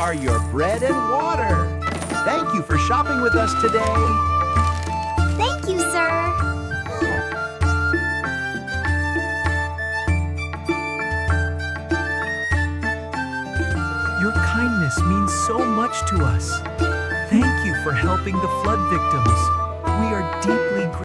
are your bread and water. Thank you for shopping with us today. Thank you, sir. Your kindness means so much to us. Thank you for helping the flood victims.